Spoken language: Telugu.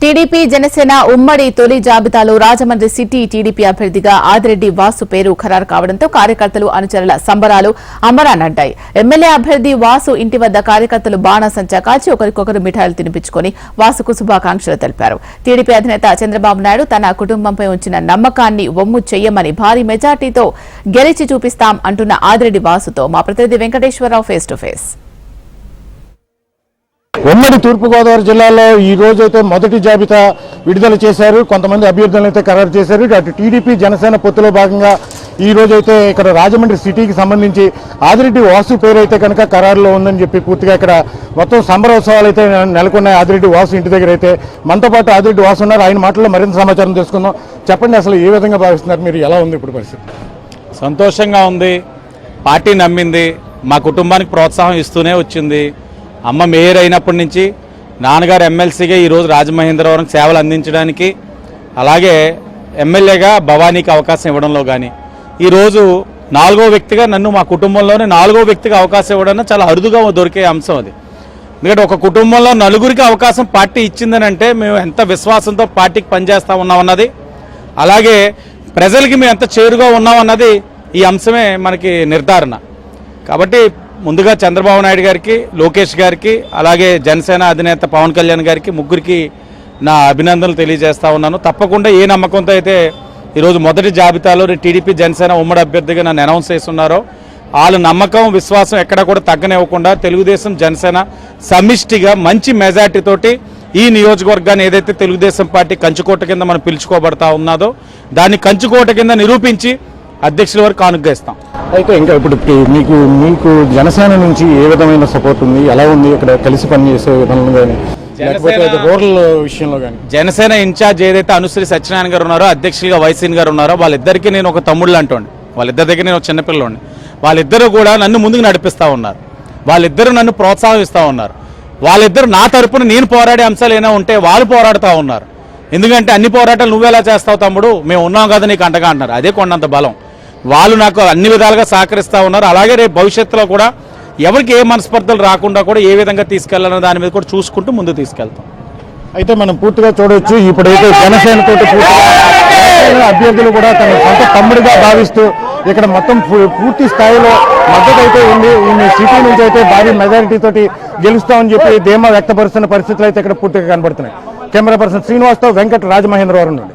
టీడీపీ జనసేన ఉమ్మడి తొలి జాబితాలో రాజమండ్రి సిటీ టీడీపీ అభ్యర్థిగా ఆదిరెడ్డి వాసు పేరు ఖరారు కావడంతో కార్యకర్తలు అనుచరుల సంబరాలు అమరానంటాయి. ఎమ్మెల్యే అభ్యర్థి వాసు ఇంటి వద్ద కార్యకర్తలు బాణాసంచా కాల్చి ఒకరికొకరు మిఠాయిలు తినిపించుకుని వాసుకు శుభాకాంక్షలు తెలిపారు. టీడీపీ అధినేత చంద్రబాబు నాయుడు తన కుటుంబంపై ఉంచిన నమ్మకాన్ని వమ్ము చెయ్యమని భారీ మెజార్టీతో గెలిచి చూపిస్తాం అంటున్న ఆదిరెడ్డి వాసుతో మా ప్రతినిధి వెంకటేశ్వరరావు ఫేస్ టు ఫేస్. ఉమ్మడి తూర్పుగోదావరి జిల్లాలో ఈ రోజు అయితే మొదటి జాబితా విడుదల చేశారు. కొంతమంది అభ్యర్థులను అయితే ఖరారు చేశారు. అటు టీడీపీ జనసేన పొత్తులో భాగంగా ఈ రోజు అయితే ఇక్కడ రాజమండ్రి సిటీకి సంబంధించి ఆదిరెడ్డి వాసు పేరు అయితే కనుక ఖరారులో ఉందని చెప్పి పూర్తిగా ఇక్కడ మొత్తం సంబరోత్సవాలు అయితే నెలకొన్నాయి. ఆదిరెడ్డి వాసు ఇంటి దగ్గర అయితే మనతో పాటు ఆదిరెడ్డి వాసు ఉన్నారు. ఆయన మాటల్లో మరింత సమాచారం తెలుసుకుందాం. చెప్పండి, అసలు ఏ విధంగా భావిస్తున్నారు మీరు? ఎలా ఉంది ఇప్పుడు పరిస్థితి? సంతోషంగా ఉంది. పార్టీ నమ్మింది, మా కుటుంబానికి ప్రోత్సాహం ఇస్తూనే వచ్చింది. అమ్మ మేయర్ అయినప్పటి నుంచి నాన్నగారు ఎమ్మెల్సీగా ఈరోజు రాజమహేంద్రవరం సేవలు అందించడానికి, అలాగే ఎమ్మెల్యేగా భవానీకి అవకాశం ఇవ్వడంలో కానీ ఈరోజు నాలుగో వ్యక్తిగా నన్ను మా కుటుంబంలోనే నాలుగో వ్యక్తిగా అవకాశం ఇవ్వడం చాలా అరుదుగా దొరికే అంశం అది. ఎందుకంటే ఒక కుటుంబంలో నలుగురికి అవకాశం పార్టీ ఇచ్చిందని అంటే మేము ఎంత విశ్వాసంతో పార్టీకి పనిచేస్తా ఉన్నామన్నది, అలాగే ప్రజలకి మేము ఎంత చేరుగా ఉన్నామన్నది ఈ అంశమే మనకి నిర్ధారణ. కాబట్టి ముందుగా చంద్రబాబు నాయుడు గారికి, లోకేష్ గారికి, అలాగే జనసేన అధినేత పవన్ కళ్యాణ్ గారికి ముగ్గురికి నా అభినందనలు తెలియజేస్తా ఉన్నాను. తప్పకుండా ఏ నమ్మకంతో అయితే ఈరోజు మొదటి జాబితాలో టీడీపీ జనసేన ఉమ్మడి అభ్యర్థిగా నన్ను అనౌన్స్ చేస్తున్నారో వాళ్ళ నమ్మకం విశ్వాసం ఎక్కడ కూడా తగ్గనివ్వకుండా తెలుగుదేశం జనసేన సమిష్టిగా మంచి మెజార్టీతోటి ఈ నియోజకవర్గాన్ని ఏదైతే తెలుగుదేశం పార్టీ కంచుకోట కింద మనం పిలుచుకోబడతా ఉన్నదో దాన్ని కంచుకోట కింద నిరూపించి అధ్యక్షుల వరకు కానుగ్గా ఇస్తాం. అయితే ఇంకా ఇప్పుడు మీకు జనసేన నుంచి ఏ విధమైన సపోర్ట్ ఉంది? ఎలా ఉంది ఇక్కడ కలిసి పనిచేసే విధానం కానీ, రూరల్ విషయంలో కానీ? జనసేన ఇన్ఛార్జ్ ఏదైతే అనుశ్రీ సత్యనారాయణ గారు ఉన్నారో, అధ్యక్షులుగా వైసీన్ గారు ఉన్నారో, వాళ్ళిద్దరికీ నేను ఒక తమ్ముళ్ళు అంటోండి. వాళ్ళిద్దరి దగ్గర నేను ఒక చిన్నపిల్లండి. వాళ్ళిద్దరూ కూడా నన్ను ముందుకు నడిపిస్తూ ఉన్నారు. వాళ్ళిద్దరూ నన్ను ప్రోత్సాహిస్తూ ఉన్నారు. వాళ్ళిద్దరు నా తరపున నేను పోరాడే అంశాలు ఏమైనా ఉంటే వాళ్ళు పోరాడుతూ ఉన్నారు. ఎందుకంటే అన్ని పోరాటాలు నువ్వెలా చేస్తావు తమ్ముడు, మేము ఉన్నాం కదా నీకు అంటగా అంటున్నారు. అదే కొండంత బలం. వాళ్ళు నాకు అన్ని విధాలుగా సహకరిస్తూ ఉన్నారు. అలాగే రేపు భవిష్యత్తులో కూడా ఎవరికి ఏ మనస్పర్ధలు రాకుండా కూడా ఏ విధంగా తీసుకెళ్లాలన్న దాని మీద కూడా చూసుకుంటూ ముందు తీసుకెళ్తాం. అయితే మనం పూర్తిగా చూడవచ్చు, ఇప్పుడైతే జనసేన తోటి అభ్యర్థులు కూడా తన సొంత తమ్ముడిగా భావిస్తూ ఇక్కడ మొత్తం పూర్తి స్థాయిలో మద్దతు అయితే ఉంది. ఈ సిటీ నుంచి అయితే భారీ మెజారిటీ తోటి గెలుస్తామని చెప్పి ధీమా వ్యక్తపరుస్తున్న పరిస్థితులు అయితే ఇక్కడ పూర్తిగా కనబడుతున్నాయి. కెమెరా పర్సన్ శ్రీనివాస్తో వెంకట, రాజమహేంద్రవరం నుండి.